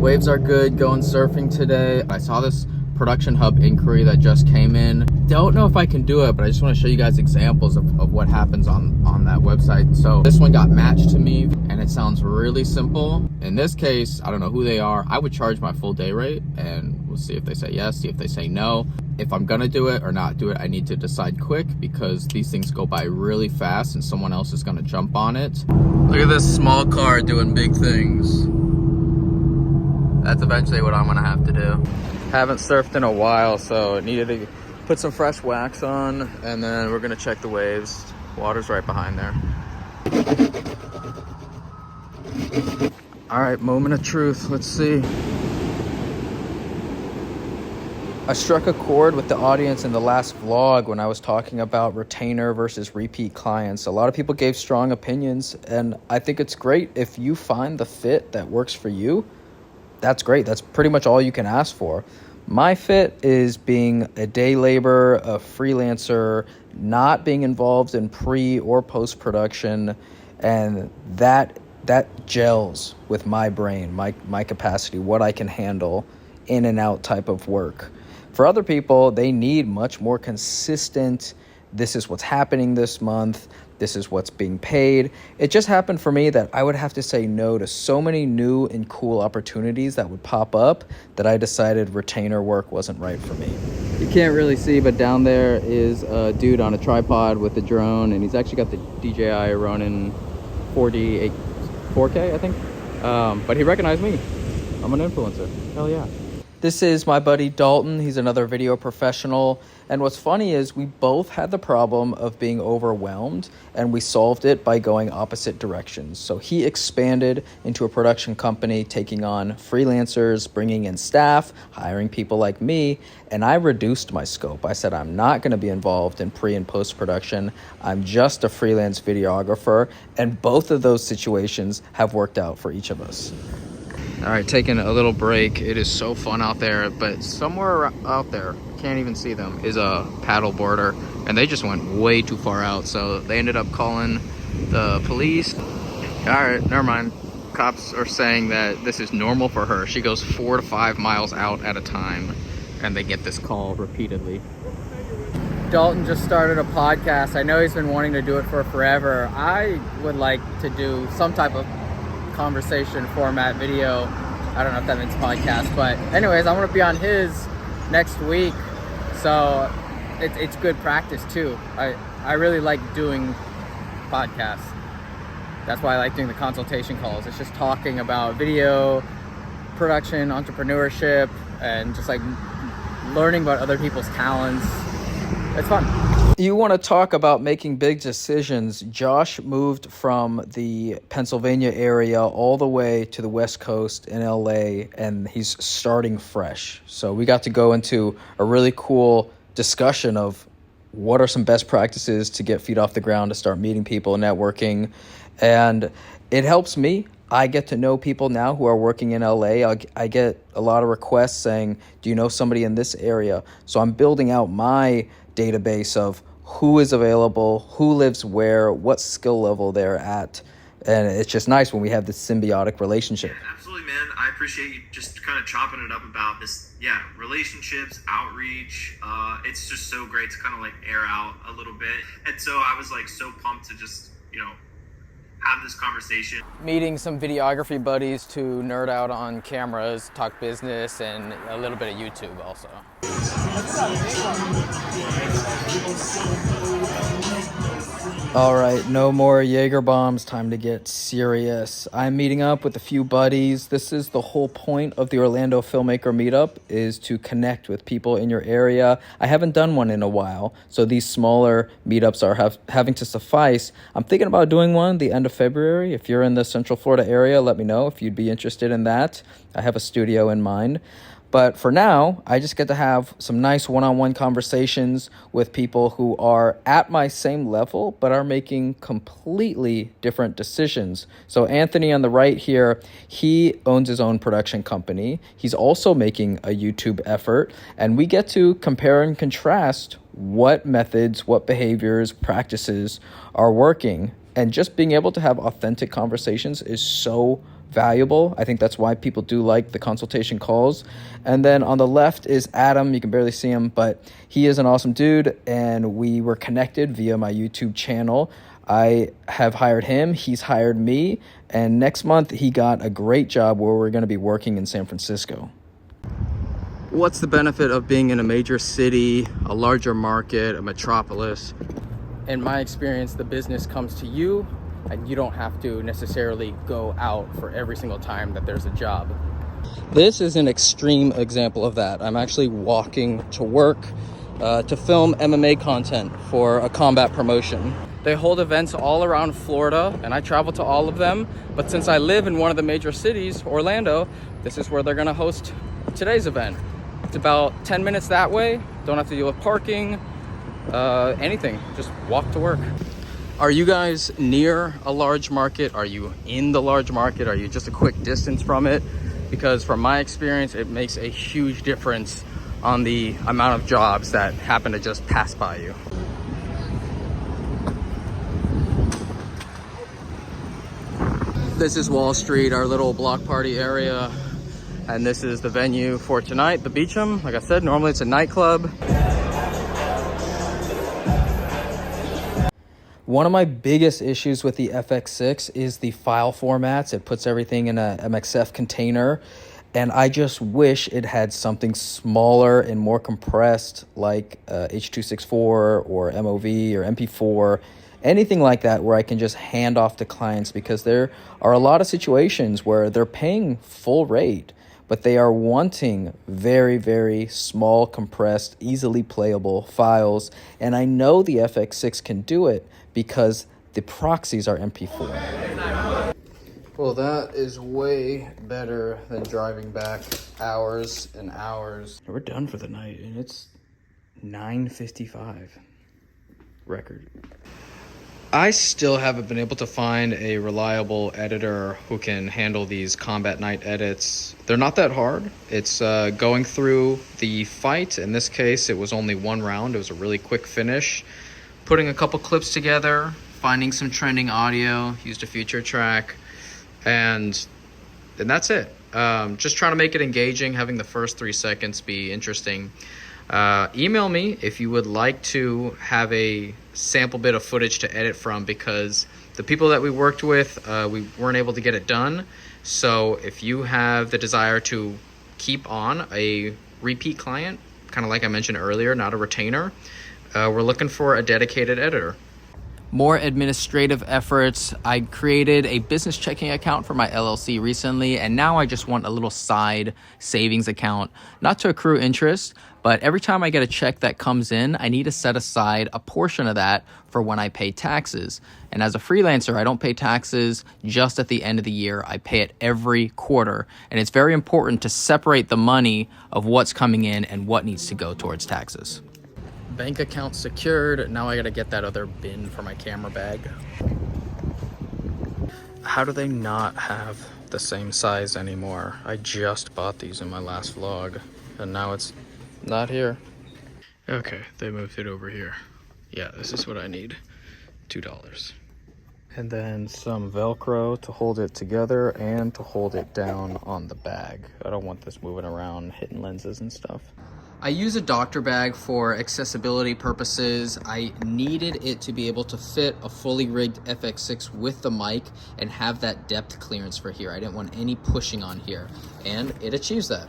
Waves are good, going surfing today. I saw this production hub inquiry that just came in. Don't know if I can do it, but I just want to show you guys examples of what happens on that website. So this one got matched to me and it sounds really simple. In this case, I don't know who they are. I would charge my full day rate and we'll see if they say yes, see if they say no. If I'm gonna do it or not do it, I need to decide quick because these things go by really fast and someone else is gonna jump on it. Look at this small car doing big things. That's eventually what I'm gonna have to do. Haven't surfed in a while, so needed to put some fresh wax on, and then we're gonna check the waves. Water's right behind there. All right, moment of truth, let's see. I struck a chord with the audience in the last vlog when I was talking about retainer versus repeat clients. A lot of people gave strong opinions, and I think it's great if you find the fit that works for you. That's great. That's pretty much all you can ask for. My fit is being a day laborer, a freelancer, not being involved in pre or post-production, and that gels with my brain, my capacity, what I can handle, in and out type of work. For other people, they need much more consistent, this is what's happening this month, this is what's being paid. It just happened for me that I would have to say no to so many new and cool opportunities that would pop up that I decided retainer work wasn't right for me. You can't really see, but down there is a dude on a tripod with a drone, and he's actually got the DJI running 4K, I think. But he recognized me. I'm an influencer. Hell yeah. This is my buddy Dalton. He's another video professional. And what's funny is we both had the problem of being overwhelmed, and we solved it by going opposite directions. So he expanded into a production company, taking on freelancers, bringing in staff, hiring people like me, and I reduced my scope. I said, I'm not gonna be involved in pre and post-production. I'm just a freelance videographer, and both of those situations have worked out for each of us. All right, taking a little break. It is so fun out there, but somewhere out there, can't even see them, is a paddle boarder, and they just went way too far out, so they ended up calling the police. All right, never mind. Cops are saying that this is normal for her. She goes 4 to 5 miles out at a time, and they get this call repeatedly. Dalton just started a podcast. I know he's been wanting to do it for forever. I would like to do some type of conversation format video. I don't know if that means podcast, but anyways, I'm gonna be on his next week, so it's good practice too. I really like doing podcasts. That's why I like doing the consultation calls. It's just talking about video production, entrepreneurship, and just like learning about other people's talents. It's fun. You want to talk about making big decisions. Josh moved from the Pennsylvania area all the way to the West Coast in LA, and he's starting fresh. So we got to go into a really cool discussion of what are some best practices to get feet off the ground, to start meeting people, networking. And it helps me. I get to know people now who are working in LA. I get a lot of requests saying, do you know somebody in this area? So I'm building out my database of who is available, who lives where, what skill level they're at. And it's just nice when we have this symbiotic relationship. Yeah, absolutely, man. I appreciate you just kind of chopping it up about this, relationships, outreach. It's just so great to kind of like air out a little bit. And so I was like so pumped to just, have this conversation. Meeting some videography buddies to nerd out on cameras, talk business, and a little bit of YouTube also. All right, no more Jaeger bombs, time to get serious. I'm meeting up with a few buddies. This is the whole point of the Orlando Filmmaker Meetup, is to connect with people in your area. I haven't done one in a while, so these smaller meetups are having to suffice. I'm thinking about doing one the end of February. If you're in the Central Florida area, let me know if you'd be interested in that. I have a studio in mind. But for now, I just get to have some nice one-on-one conversations with people who are at my same level, but are making completely different decisions. So Anthony on the right here, he owns his own production company. He's also making a YouTube effort, and we get to compare and contrast what methods, what behaviors, practices are working. And just being able to have authentic conversations is so valuable. I think that's why people do like the consultation calls. And then on the left is Adam. You can barely see him, but he is an awesome dude, and we were connected via my YouTube channel. I have hired him, he's hired me, and next month he got a great job where we're going to be working in San Francisco. What's the benefit of being in a major city, a larger market, a metropolis? In my experience, the business comes to you, and you don't have to necessarily go out for every single time that there's a job. This is an extreme example of that. I'm actually walking to work to film MMA content for a combat promotion. They hold events all around Florida, and I travel to all of them. But since I live in one of the major cities, Orlando, this is where they're gonna host today's event. It's about 10 minutes that way. Don't have to deal with parking, anything. Just walk to work. Are you guys near a large market? Are you in the large market? Are you just a quick distance from it? Because from my experience, it makes a huge difference on the amount of jobs that happen to just pass by you. This is Wall Street, our little block party area. And this is the venue for tonight, the Beecham. Like I said, normally it's a nightclub. One of my biggest issues with the FX6 is the file formats. It puts everything in a MXF container, and I just wish it had something smaller and more compressed, like H.264 or MOV or MP4, anything like that, where I can just hand off to clients, because there are a lot of situations where they're paying full rate, but they are wanting very, very small, compressed, easily playable files. And I know the FX6 can do it because the proxies are MP4. Well, that is way better than driving back hours and hours. We're done for the night, and it's 9:55 record. I still haven't been able to find a reliable editor who can handle these combat night edits. They're not that hard. It's going through the fight. In this case, it was only one round. It was a really quick finish. Putting a couple clips together, finding some trending audio, used a feature track, and that's it. Just trying to make it engaging, having the first 3 seconds be interesting. Email me if you would like to have a sample bit of footage to edit from, because the people that we worked with, we weren't able to get it done. So if you have the desire to keep on a repeat client, kind of like I mentioned earlier, not a retainer, we're looking for a dedicated editor. More administrative efforts. I created a business checking account for my LLC recently, and now I just want a little side savings account, not to accrue interest, but every time I get a check that comes in, I need to set aside a portion of that for when I pay taxes. And as a freelancer, I don't pay taxes just at the end of the year. I pay it every quarter. And it's very important to separate the money of what's coming in and what needs to go towards taxes. Bank account secured. Now I gotta get that other bin for my camera bag. How do they not have the same size anymore? I just bought these in my last vlog, and now it's not here. Okay, they moved it over here. Yeah, this is what I need. $2. And then some Velcro to hold it together and to hold it down on the bag. I don't want this moving around, hitting lenses and stuff. I use a doctor bag for accessibility purposes. I needed it to be able to fit a fully rigged FX6 with the mic and have that depth clearance for here. I didn't want any pushing on here, and it achieves that.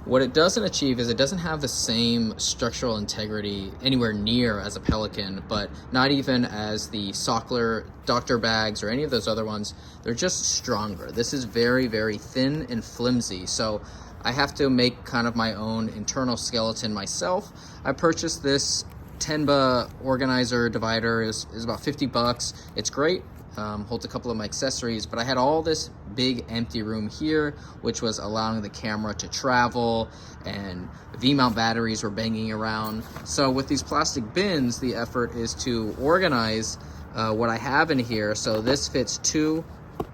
What it doesn't achieve is it doesn't have the same structural integrity anywhere near as a Pelican, but not even as the Sockler doctor bags or any of those other ones. They're just stronger. This is very, very thin and flimsy, so I have to make kind of my own internal skeleton myself. I purchased this Tenba organizer divider. Is about 50 bucks. It's great. Holds a couple of my accessories, but I had all this big empty room here, which was allowing the camera to travel, and V-mount batteries were banging around. So with these plastic bins, the effort is to organize what I have in here. So this fits 2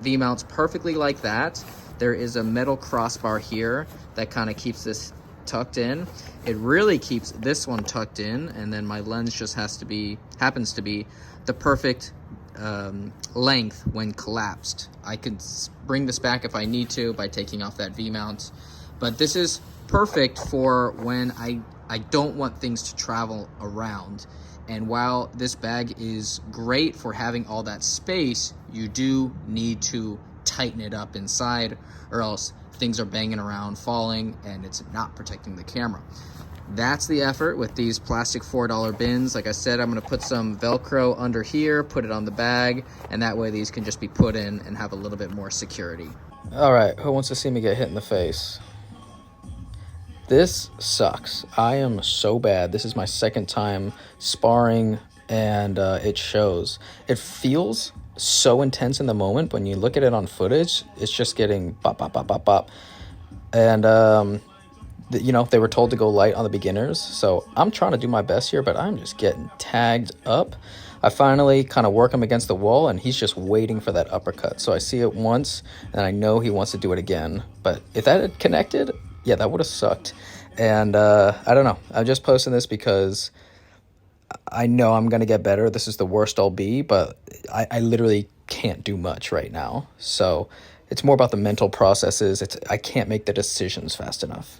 V-mounts perfectly like that. There is a metal crossbar here that kind of keeps this tucked in. It really keeps this one tucked in, and then my lens just happens to be the perfect length when collapsed. I could bring this back if I need to by taking off that V-mount, but this is perfect for when I don't want things to travel around. And while this bag is great for having all that space, you do need to tighten it up inside, or else things are banging around, falling, and it's not protecting the camera. That's the effort with these plastic $4 bins. Like I said, I'm gonna put some Velcro under here, put it on the bag, and that way these can just be put in and have a little bit more security. All right, who wants to see me get hit in the face? This sucks. I am so bad. This is my second time sparring, and it shows. It feels so intense in the moment. When you look at it on footage, it's just getting bop, bop, bop, bop, bop. And, you know, they were told to go light on the beginners. So I'm trying to do my best here, but I'm just getting tagged up. I finally kind of work him against the wall, and he's just waiting for that uppercut. So I see it once, and I know he wants to do it again. But if that had connected, yeah, that would have sucked. And I don't know. I'm just posting this because I know I'm going to get better. This is the worst I'll be, but I literally can't do much right now. So it's more about the mental processes. I can't make the decisions fast enough.